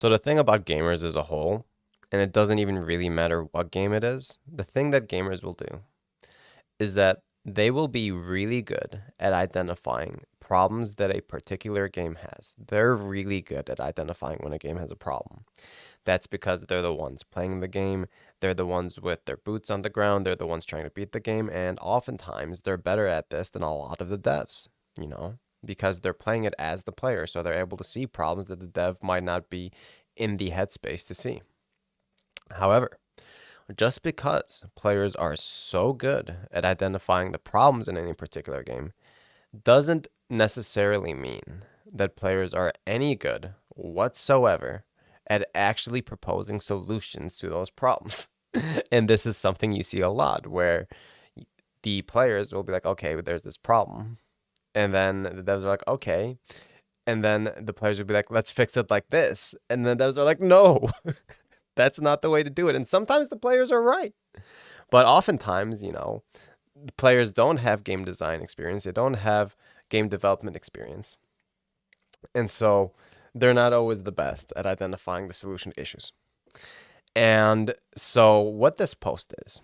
So the thing about gamers as a whole, and it doesn't even really matter what game it is, the thing that gamers will do is that they will be really good at identifying problems that a particular game has. They're really good at identifying when a game has a problem. That's because they're the ones playing the game, they're the ones with their boots on the ground, they're the ones trying to beat the game, and oftentimes they're better at this than a lot of the devs, you know, because they're playing it as the player, so they're able to see problems that the dev might not be in the headspace to see. However, just because players are so good at identifying the problems in any particular game doesn't necessarily mean that players are any good whatsoever at actually proposing solutions to those problems. And this is something you see a lot where the players will be like, okay, there's this problem. And then the devs are like, okay. And then the players will be like, let's fix it like this. And then the devs are like, no, that's not the way to do it. And sometimes the players are right. But oftentimes, the players don't have game design experience. They don't have game development experience. And so they're not always the best at identifying the solution to issues. And so what this post is,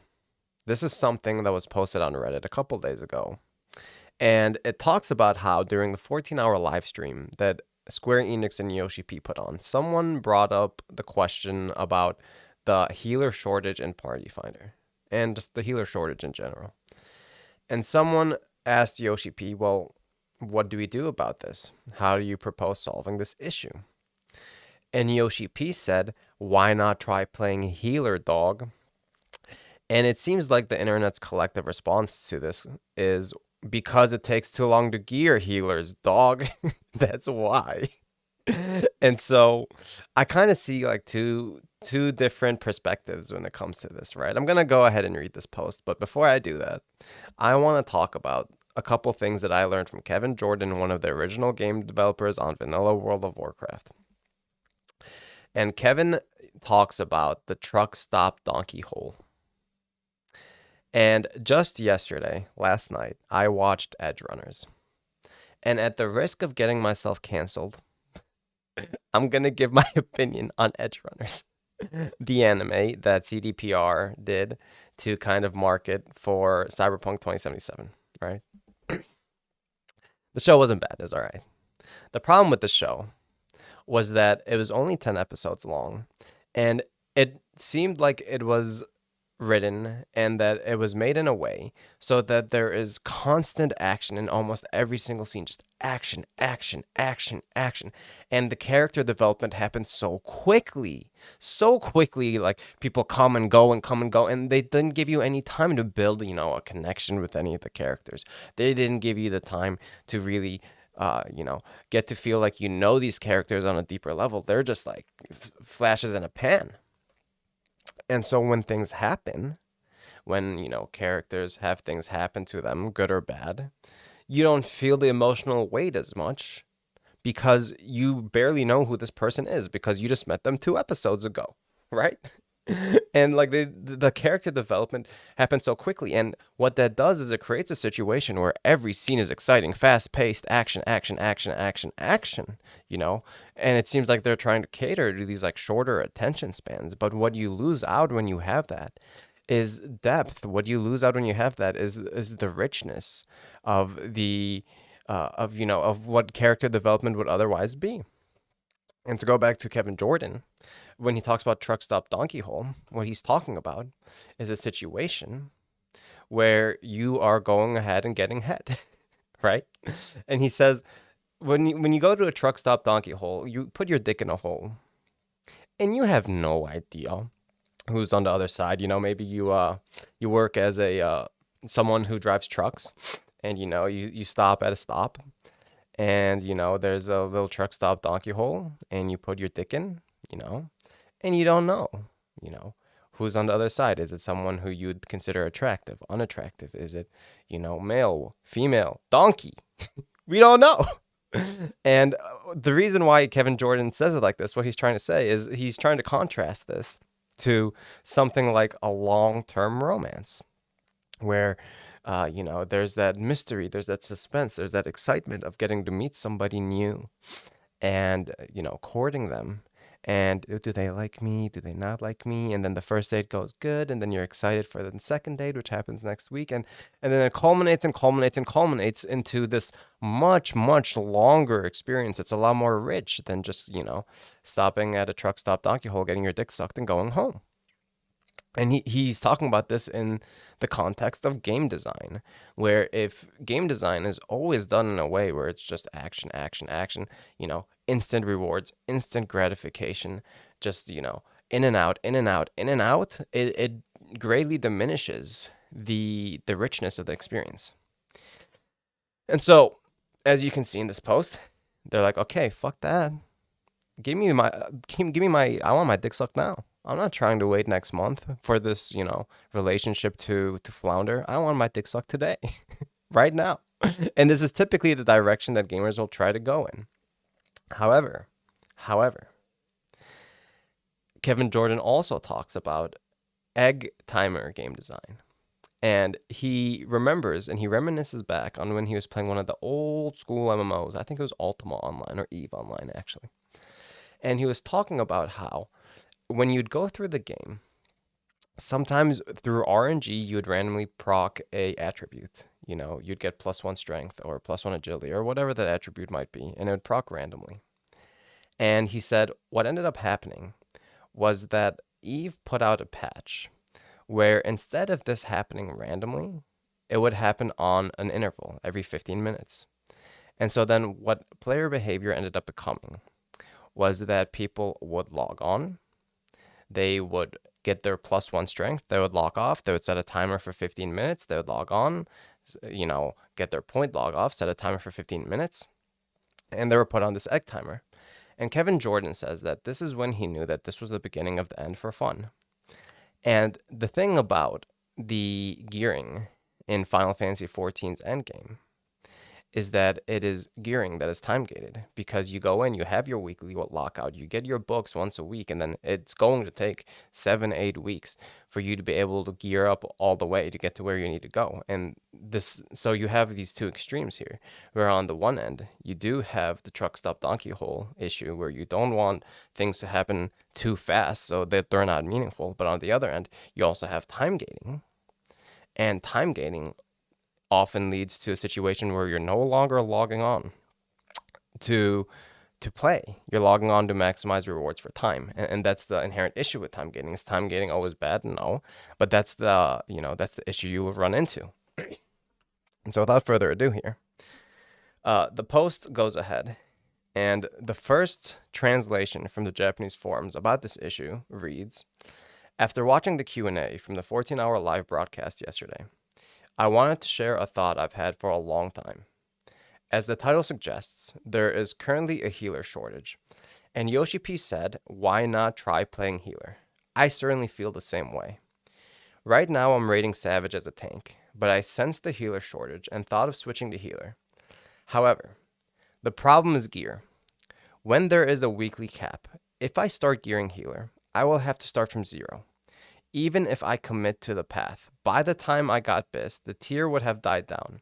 this is something that was posted on Reddit a couple days ago. And it talks about how during the 14-hour live stream that Square Enix and Yoshi-P put on, someone brought up the question about the healer shortage in Party Finder and just the healer shortage in general. And someone asked Yoshi-P, well, what do we do about this? How do you propose solving this issue? And Yoshi-P said, why not try playing healer, dog? And it seems like the internet's collective response to this is because it takes too long to gear healers, dog. That's why. And so I kind of see like two different perspectives when it comes to this, right? I'm going to go ahead and read this post, but before I do that, I want to talk about a couple things that I learned from Kevin Jordan, one of the original game developers on vanilla World of Warcraft. And Kevin talks about the truck stop donkey hole. And just yesterday, last night, I watched Edge Runners. And at the risk of getting myself canceled, I'm going to give my opinion on Edge Runners, the anime that CDPR did to kind of market for Cyberpunk 2077, right? The show wasn't bad. It was all right. The problem with the show was that it was only 10 episodes long, and it seemed like it was written and that it was made in a way so that there is constant action in almost every single scene, just action, action, action, action. And the character development happens so quickly, like people come and go and come and go, and they didn't give you any time to build, a connection with any of the characters. They didn't give you the time to really get to feel like these characters on a deeper level. They're just like flashes in a pan. And so when things happen, when, characters have things happen to them, good or bad, you don't feel the emotional weight as much because you barely know who this person is because you just met them 2 episodes ago, right? And like the character development happens so quickly, and what that does is it creates a situation where every scene is exciting, fast-paced, action, action, action, action, action, and it seems like they're trying to cater to these like shorter attention spans. But what you lose out when you have that is depth. What you lose out when you have that is the richness of the of what character development would otherwise be. And to go back to Kevin Jordan, when he talks about truck stop donkey hole, what he's talking about is a situation where you are going ahead and getting head, right? And he says, when you go to a truck stop donkey hole, you put your dick in a hole, and you have no idea who's on the other side. Maybe you work as a someone who drives trucks, and you stop at a stop, and there's a little truck stop donkey hole, and you put your dick in, and you don't know, who's on the other side. Is it someone who you'd consider attractive, unattractive? Is it, male, female, donkey? We don't know. And the reason why Kevin Jordan says it like this, what he's trying to say is he's trying to contrast this to something like a long-term romance where there's that mystery, there's that suspense, there's that excitement of getting to meet somebody new and, courting them And do they like me? Do they not like me? And then the first date goes good, and then you're excited for the second date, which happens next week, and then it culminates and culminates and culminates into this much, much longer experience. It's a lot more rich than just, stopping at a truck stop donkey hole, getting your dick sucked, and going home. And he's talking about this in the context of game design, where if game design is always done in a way where it's just action, action, action, instant rewards, instant gratification, just, in and out, in and out, in and out, it greatly diminishes the richness of the experience. And so, as you can see in this post, they're like, okay, fuck that. Give me my, I want my dick sucked now. I'm not trying to wait next month for this, relationship to flounder. I want my dick sucked today, right now. And this is typically the direction that gamers will try to go in. However, Kevin Jordan also talks about egg timer game design. And he remembers and he reminisces back on when he was playing one of the old school MMOs. I think it was Ultima Online or EVE Online, actually. And he was talking about how when you'd go through the game, sometimes through RNG, you would randomly proc a attribute. You'd get +1 strength or +1 agility or whatever that attribute might be, and it would proc randomly. And he said what ended up happening was that EVE put out a patch where instead of this happening randomly, it would happen on an interval every 15 minutes. And so then what player behavior ended up becoming was that people would log on, they would get their +1 strength, they would log off, they would set a timer for 15 minutes, they would log on, get their point, log off, set a timer for 15 minutes, and they were put on this egg timer. And Kevin Jordan says that this is when he knew that this was the beginning of the end for fun. And the thing about the gearing in Final Fantasy XIV's endgame is that it is gearing that is time gated, because you go in, you have your weekly lockout, you get your books once a week, and then it's going to take 7-8 weeks for you to be able to gear up all the way to get to where you need to go. And so you have these two extremes here, where on the one end, you do have the truck stop donkey hole issue where you don't want things to happen too fast so that they're not meaningful. But on the other end, you also have time gating, and time gating often leads to a situation where you're no longer logging on to play. You're logging on to maximize rewards for time. And that's the inherent issue with time gating. Is time gating always bad? No. But that's the issue you will run into. And so without further ado here, the post goes ahead, and the first translation from the Japanese forums about this issue reads, after watching the Q&A from the 14-hour live broadcast yesterday, I wanted to share a thought I've had for a long time. As the title suggests, there is currently a healer shortage, and Yoshi-P said, why not try playing healer? I certainly feel the same way. Right now I'm rating Savage as a tank, but I sensed the healer shortage and thought of switching to healer. However, the problem is gear. When there is a weekly cap, if I start gearing healer, I will have to start from 0. Even if I commit to the path, by the time I got BIS, the tier would have died down.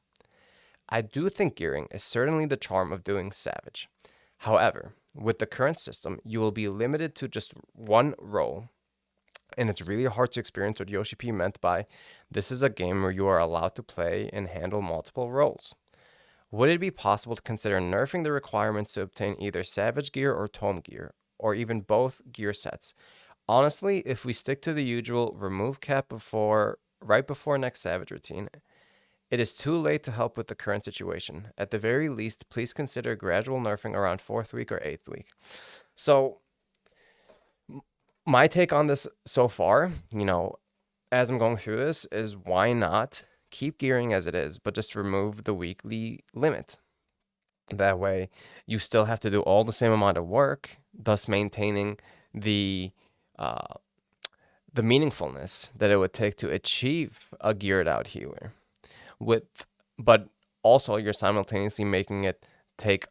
I do think gearing is certainly the charm of doing Savage. However, with the current system, you will be limited to just one role, and it's really hard to experience what Yoshi-P meant by, this is a game where you are allowed to play and handle multiple roles. Would it be possible to consider nerfing the requirements to obtain either Savage gear or Tome gear, or even both gear sets? Honestly, if we stick to the usual remove cap right before next Savage routine, it is too late to help with the current situation. At the very least, please consider gradual nerfing around 4th week or 8th week. So, my take on this so far, as I'm going through this, is why not keep gearing as it is, but just remove the weekly limit. That way, you still have to do all the same amount of work, thus maintaining the meaningfulness that it would take to achieve a geared out healer, but also you're simultaneously making it take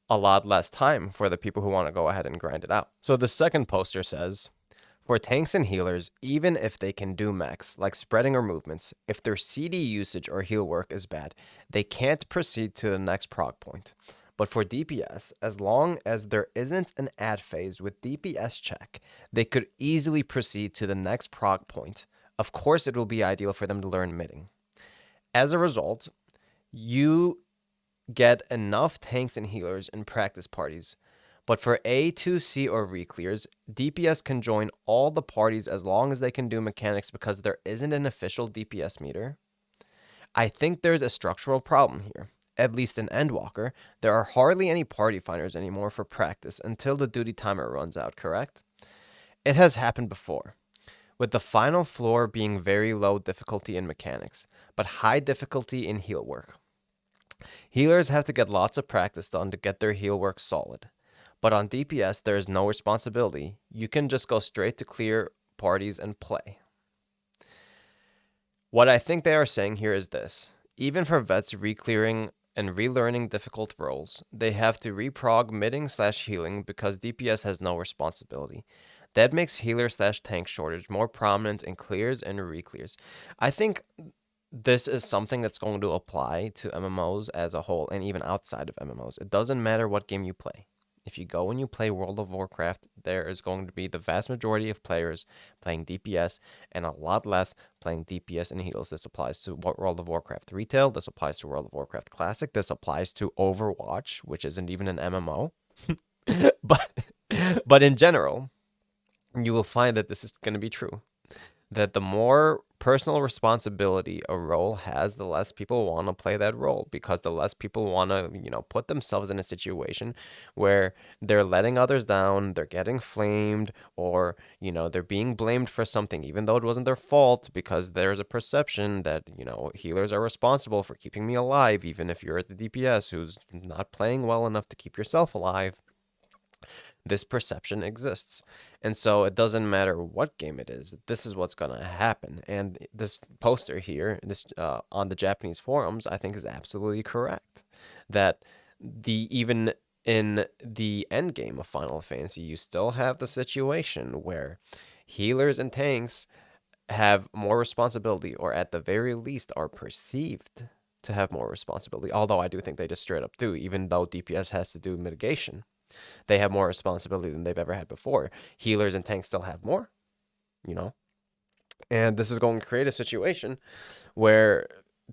a lot less time for the people who want to go ahead and grind it out. So the second poster says, for tanks and healers, even if they can do mechs like spreading or movements, if their CD usage or heal work is bad, they can't proceed to the next prog point. But for DPS, as long as there isn't an ad phase with DPS check, they could easily proceed to the next prog point. Of course, it will be ideal for them to learn midding. As a result, you get enough tanks and healers in practice parties. But for A2, C, or reclears, DPS can join all the parties as long as they can do mechanics because there isn't an official DPS meter. I think there's a structural problem here. At least in Endwalker, there are hardly any party finders anymore for practice until the duty timer runs out, correct? It has happened before, with the final floor being very low difficulty in mechanics, but high difficulty in heal work. Healers have to get lots of practice done to get their heal work solid. But on DPS, there is no responsibility. You can just go straight to clear parties and play. What I think they are saying here is this. Even for vets re-clearing and relearning difficult roles, they have to reprog midding/healing because DPS has no responsibility. That makes healer/tank shortage more prominent in clears and re-clears. I think this is something that's going to apply to MMOs as a whole and even outside of MMOs. It doesn't matter what game you play. If you go and you play World of Warcraft, there is going to be the vast majority of players playing DPS and a lot less playing DPS and heals. This applies to World of Warcraft Retail. This applies to World of Warcraft Classic. This applies to Overwatch, which isn't even an MMO. but in general, you will find that this is going to be true. That the more personal responsibility a role has, the less people want to play that role because the less people want to, put themselves in a situation where they're letting others down, they're getting flamed, or, they're being blamed for something, even though it wasn't their fault because there's a perception that, healers are responsible for keeping me alive, even if you're at the DPS who's not playing well enough to keep yourself alive. This perception exists. And so it doesn't matter what game it is. This is what's going to happen. And this poster here, this on the Japanese forums, I think is absolutely correct. That even in the end game of Final Fantasy, you still have the situation where healers and tanks have more responsibility, or at the very least are perceived to have more responsibility. Although I do think they just straight up do, even though DPS has to do mitigation. They have more responsibility than they've ever had before. Healers and tanks still have more, And this is going to create a situation where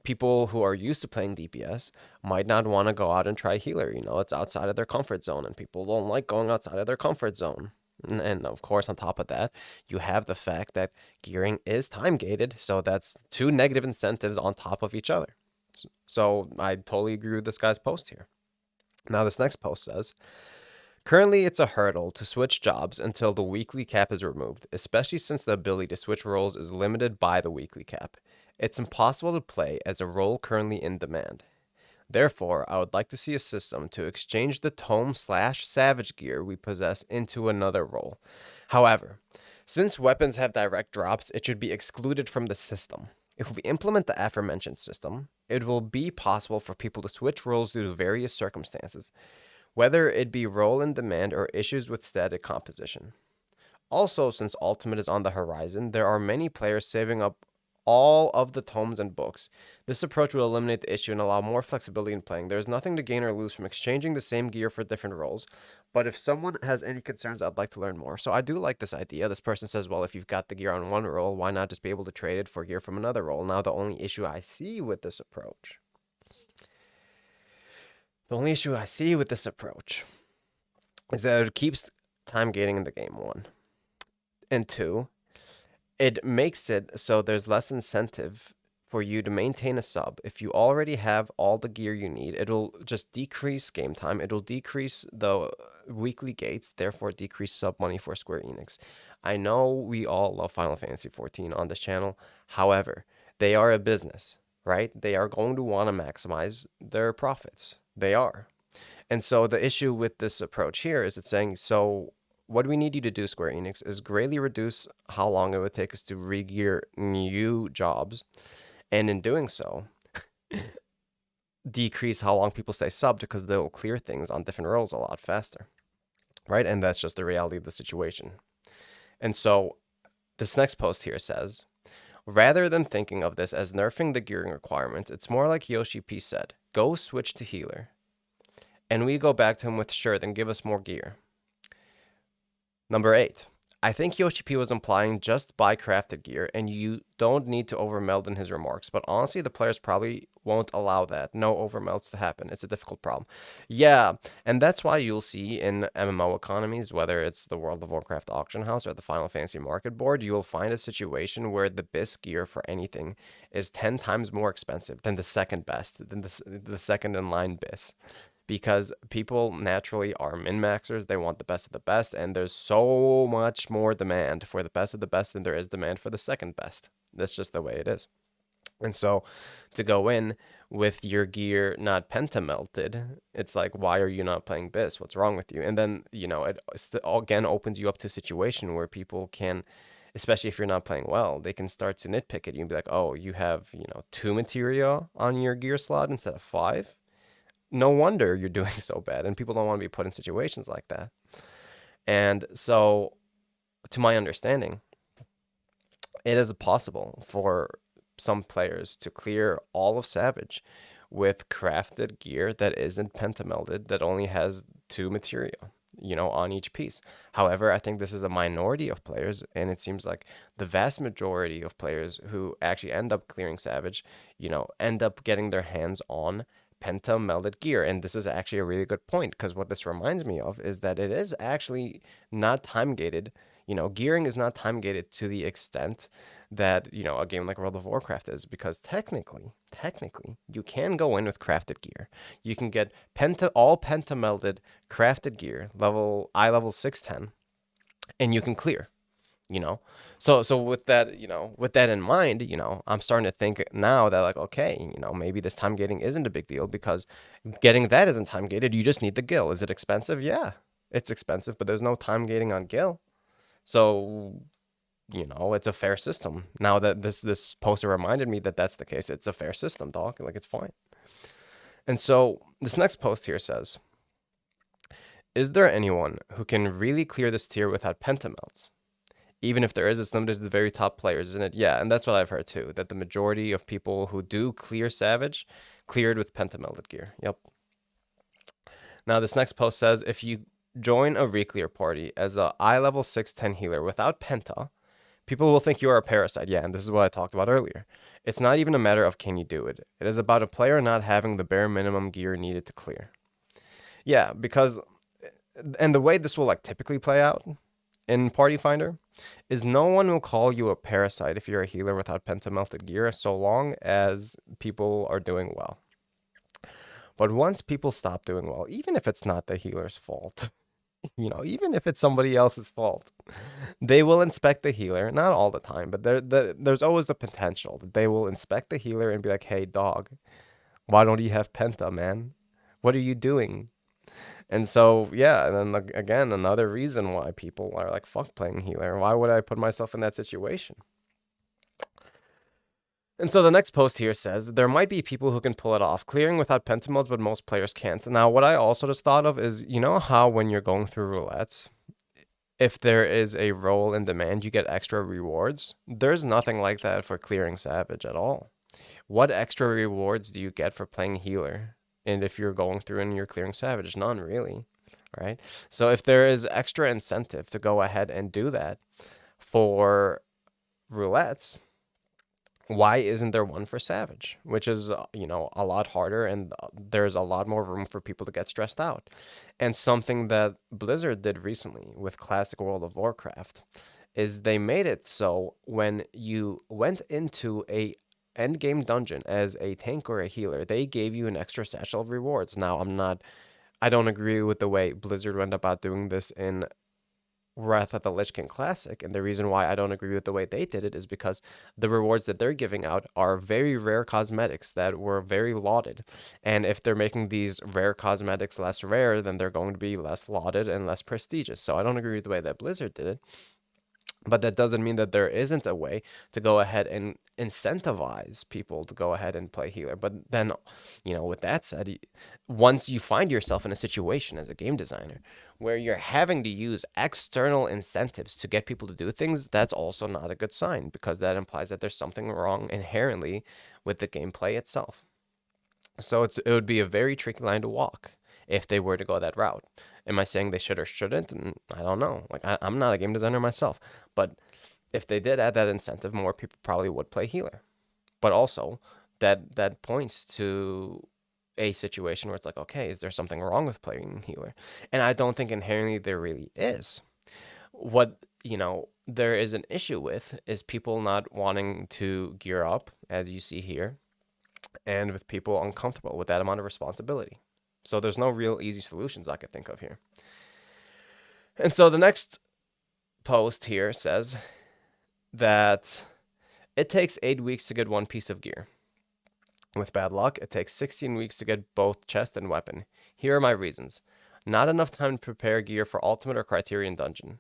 people who are used to playing DPS might not want to go out and try healer. It's outside of their comfort zone, and people don't like going outside of their comfort zone. And of course, on top of that, you have the fact that gearing is time gated, so that's two negative incentives on top of each other. So I totally agree with this guy's post here. Now, this next post says, currently, it's a hurdle to switch jobs until the weekly cap is removed, especially since the ability to switch roles is limited by the weekly cap. It's impossible to play as a role currently in demand. Therefore, I would like to see a system to exchange the tome/savage gear we possess into another role. However, since weapons have direct drops, it should be excluded from the system. If we implement the aforementioned system, it will be possible for people to switch roles due to various circumstances, whether it be role in demand or issues with static composition. Also, since Ultimate is on the horizon, there are many players saving up all of the tomes and books. This approach will eliminate the issue and allow more flexibility in playing. There is nothing to gain or lose from exchanging the same gear for different roles, but if someone has any concerns, I'd like to learn more. So I do like this idea. This person says, well, if you've got the gear on one role, why not just be able to trade it for gear from another role? Now, the only issue I see with this approach is that it keeps time gating in the game, one. And two, it makes it so there's less incentive for you to maintain a sub. If you already have all the gear you need, it'll just decrease game time. It'll decrease the weekly gates, therefore decrease sub money for Square Enix. I know we all love Final Fantasy XIV on this channel. However, they are a business, right? They are going to want to maximize their profits. They are. And so the issue with this approach here is it's saying, so what we need you to do, Square Enix, is greatly reduce how long it would take us to re-gear new jobs. And in doing so, decrease how long people stay subbed because they'll clear things on different roles a lot faster. Right? And that's just the reality of the situation. And so this next post here says, rather than thinking of this as nerfing the gearing requirements, it's more like Yoshi-P said, go switch to healer. And we go back to him with, sure, then give us more gear. Number 8. I think Yoshi-P was implying just buy crafted gear, and you don't need to overmeld in his remarks. But honestly, the players probably won't allow that. No overmelds to happen. It's a difficult problem. Yeah, and that's why you'll see in MMO economies, whether it's the World of Warcraft auction house or the Final Fantasy market board, you will find a situation where the BIS gear for anything is 10 times more expensive than the second best, than the second in line BIS, because people naturally are min-maxers. They want the best of the best, and there's so much more demand for the best of the best than there is demand for the second best. That's just the way it is. And so to go in with your gear not penta-melted, it's like, why are you not playing BIS? What's wrong with you? And then, it again opens you up to a situation where people can, especially if you're not playing well, they can start to nitpick at you and be like, oh, you have, 2 materia on your gear slot instead of 5. No wonder you're doing so bad. And people don't want to be put in situations like that. And so, to my understanding, it is possible for some players to clear all of Savage with crafted gear that isn't penta-melded, that only has 2 material, on each piece. However, I think this is a minority of players, and it seems like the vast majority of players who actually end up clearing Savage, end up getting their hands on penta-melded gear. And this is actually a really good point, because what this reminds me of is that it is actually not time gated. Gearing is not time gated to the extent that, a game like World of Warcraft is, because technically, you can go in with crafted gear. You can get all penta-melded crafted gear, level 610, and you can clear. So with that, with that in mind, I'm starting to think now that, like, okay, maybe this time gating isn't a big deal, because getting that isn't time gated. You just need the gil. Is it expensive? Yeah, it's expensive, but there's no time gating on gil. So, it's a fair system. Now that this poster reminded me that that's the case, it's a fair system, dog. Like, it's fine. And so this next post here says, is there anyone who can really clear this tier without pentamelds? Even if there is, it's limited to the very top players, isn't it? Yeah, and that's what I've heard too, that the majority of people who do clear Savage cleared with penta-melded gear. Yep. Now, this next post says, if you join a reclear party as a eye level 610 healer without penta, people will think you are a parasite. Yeah, and this is what I talked about earlier. It's not even a matter of can you do it. It is about a player not having the bare minimum gear needed to clear. Yeah, because, and the way this will typically play out in Party Finder is no one will call you a parasite if you're a healer without penta-melded gear, so long as people are doing well. But once people stop doing well, even if it's not the healer's fault, even if it's somebody else's fault, they will inspect the healer. Not all the time, but there's always the potential that they will inspect the healer and be like, hey, dog, why don't you have penta, man? What are you doing? And so, yeah, and then again, another reason why people are like, fuck playing healer. Why would I put myself in that situation? And so the next post here says, there might be people who can pull it off, clearing without pentamelds, but most players can't. Now, what I also just thought of is, how when you're going through roulettes, if there is a role in demand, you get extra rewards. There's nothing like that for clearing Savage at all. What extra rewards do you get for playing healer? And if you're going through and you're clearing Savage, none really, right? So if there is extra incentive to go ahead and do that for roulettes, why isn't there one for Savage? Which is, a lot harder, and there's a lot more room for people to get stressed out. And something that Blizzard did recently with Classic World of Warcraft is they made it so when you went into a endgame dungeon as a tank or a healer, they gave you an extra satchel of rewards. Now, I don't agree with the way Blizzard went about doing this in Wrath of the Lich King Classic, and the reason why I don't agree with the way they did it is because the rewards that they're giving out are very rare cosmetics that were very lauded, and if they're making these rare cosmetics less rare, then they're going to be less lauded and less prestigious. So I don't agree with the way that Blizzard did it. But that doesn't mean that there isn't a way to go ahead and incentivize people to go ahead and play healer. But then, with that said, once you find yourself in a situation as a game designer where you're having to use external incentives to get people to do things, that's also not a good sign, because that implies that there's something wrong inherently with the gameplay itself. So it would be a very tricky line to walk. if they were to go that route. Am I saying they should or shouldn't? I don't know. Like, I'm not a game designer myself, but if they did add that incentive, more people probably would play healer. But also, that points to a situation where it's like, okay, is there something wrong with playing healer? And I don't think inherently there really is. What, there is an issue with is people not wanting to gear up, as you see here, and with people uncomfortable with that amount of responsibility. So there's no real easy solutions I could think of here. And so the next post here says that it takes 8 weeks to get one piece of gear. With bad luck, it takes 16 weeks to get both chest and weapon. Here are my reasons. Not enough time to prepare gear for Ultimate or Criterion Dungeon.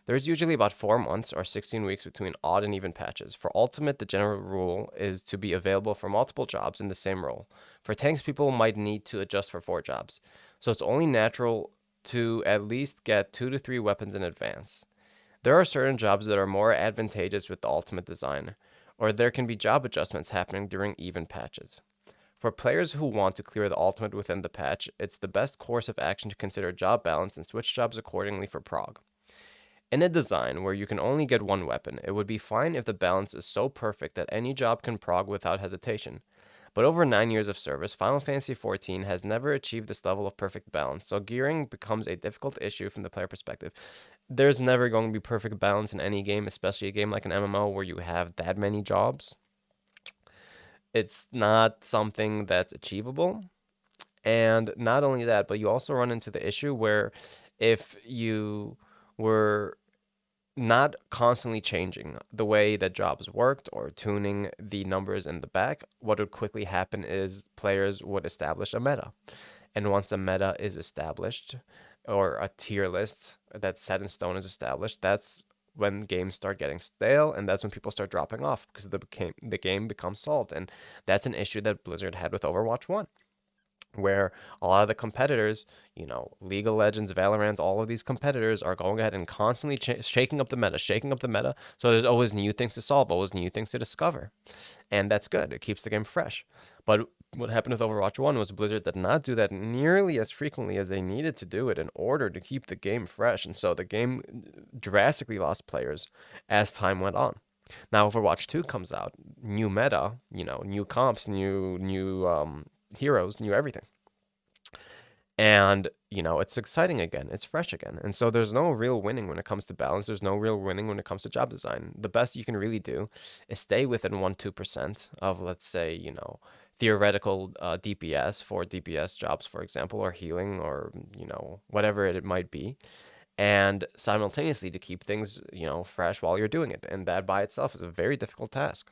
There's usually about 4 months or 16 weeks between odd and even patches. For Ultimate, the general rule is to be available for multiple jobs in the same role. For tanks, people might need to adjust for 4 jobs. So it's only natural to at least get 2 to 3 weapons in advance. There are certain jobs that are more advantageous with the Ultimate design, or there can be job adjustments happening during even patches. For players who want to clear the Ultimate within the patch, it's the best course of action to consider job balance and switch jobs accordingly for prog. In a design where you can only get one weapon, it would be fine if the balance is so perfect that any job can prog without hesitation. But over 9 years of service, Final Fantasy XIV has never achieved this level of perfect balance, so gearing becomes a difficult issue from the player perspective. There's never going to be perfect balance in any game, especially a game like an MMO where you have that many jobs. It's not something that's achievable. And not only that, but you also run into the issue where if you were not constantly changing the way that jobs worked or tuning the numbers in the back, what would quickly happen is players would establish a meta. And once a meta is established, or a tier list that's set in stone is established, that's when games start getting stale, and that's when people start dropping off because the game becomes solved. And that's an issue that Blizzard had with Overwatch 1, where a lot of the competitors, League of Legends, Valorant, all of these competitors are going ahead and constantly shaking up the meta. So there's always new things to solve, always new things to discover. And that's good. It keeps the game fresh. But what happened with Overwatch 1 was Blizzard did not do that nearly as frequently as they needed to do it in order to keep the game fresh. And so the game drastically lost players as time went on. Now Overwatch 2 comes out, new meta, new comps, new heroes, new everything. And, it's exciting again. It's fresh again. And so there's no real winning when it comes to balance. There's no real winning when it comes to job design. The best you can really do is stay within 1-2% of, let's say, theoretical DPS for DPS jobs, for example, or healing, or, whatever it might be. And simultaneously to keep things, fresh while you're doing it. And that by itself is a very difficult task.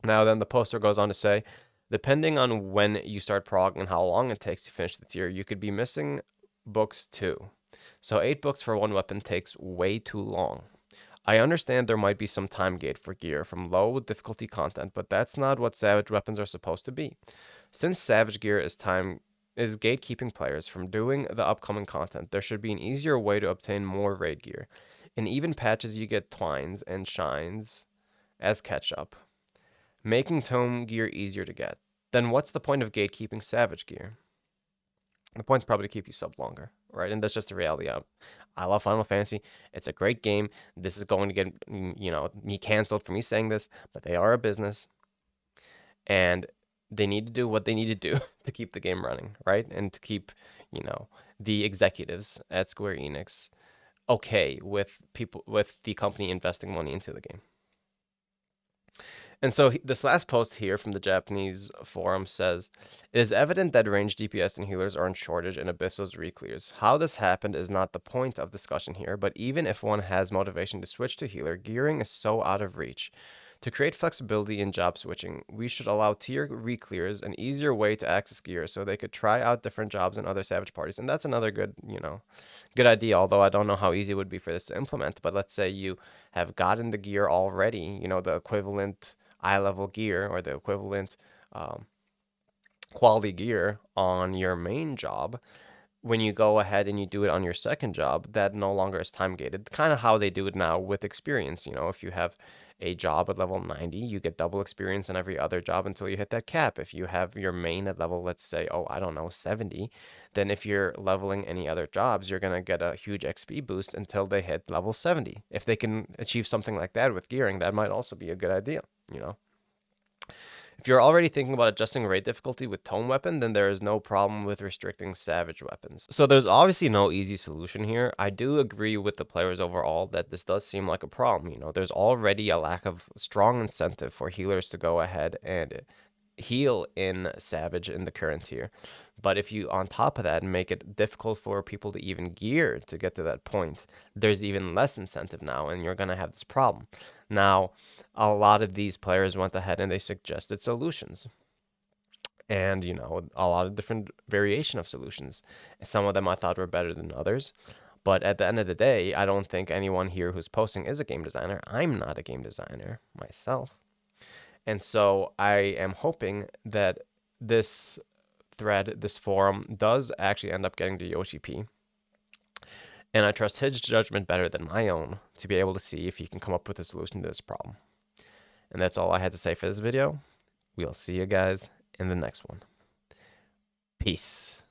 Now, then the poster goes on to say, depending on when you start prog and how long it takes to finish the tier, you could be missing books too. So 8 books for one weapon takes way too long. I understand there might be some time gate for gear from low difficulty content, but that's not what Savage weapons are supposed to be. Since Savage gear is gatekeeping players from doing the upcoming content, there should be an easier way to obtain more raid gear. In even patches, you get twines and shines as catch up, making tome gear easier to get. Then what's the point of gatekeeping Savage gear? The point's probably to keep you sub longer, right? And that's just the reality of it. I love Final Fantasy. It's a great game. This is going to get, me canceled for me saying this, but they are a business. And they need to do what they need to do to keep the game running, right? And to keep, the executives at Square Enix okay with the company investing money into the game. And so this last post here from the Japanese forum says, it is evident that ranged DPS and healers are in shortage in Abyssal's reclears. How this happened is not the point of discussion here, but even if one has motivation to switch to healer, gearing is so out of reach. To create flexibility in job switching, we should allow tier reclears an easier way to access gear so they could try out different jobs in other Savage parties. And that's another good idea, although I don't know how easy it would be for this to implement. But let's say you have gotten the gear already, the equivalent eye-level gear or the equivalent quality gear on your main job. when you go ahead and you do it on your second job, that no longer is time gated. Kind of how they do it now with experience. You know, if you have a job at level 90, you get double experience in every other job until you hit that cap. If you have your main at level, let's say, oh, I don't know, 70, then if you're leveling any other jobs, you're going to get a huge XP boost until they hit level 70. If they can achieve something like that with gearing, that might also be a good idea, you know? If you're already thinking about adjusting raid difficulty with tome weapon, then there is no problem with restricting savage weapons. So there's obviously no easy solution here. I do agree with the players overall that this does seem like a problem. You know, there's already a lack of strong incentive for healers to go ahead and heal in savage in the current tier. But if you on top of that make it difficult for people to even gear to get to that point, there's even less incentive now, and you're going to have this problem. Now, a lot of these players went ahead and they suggested solutions, and you know, a lot of different variation of solutions. Some of them I thought were better than others, but at the end of the day, I don't think anyone here who's posting is a game designer. I'm not a game designer myself. And so I am hoping that this thread, this forum, does actually end up getting to Yoshi-P. And I trust his judgment better than my own to be able to see if he can come up with a solution to this problem. And that's all I had to say for this video. We'll see you guys in the next one. Peace.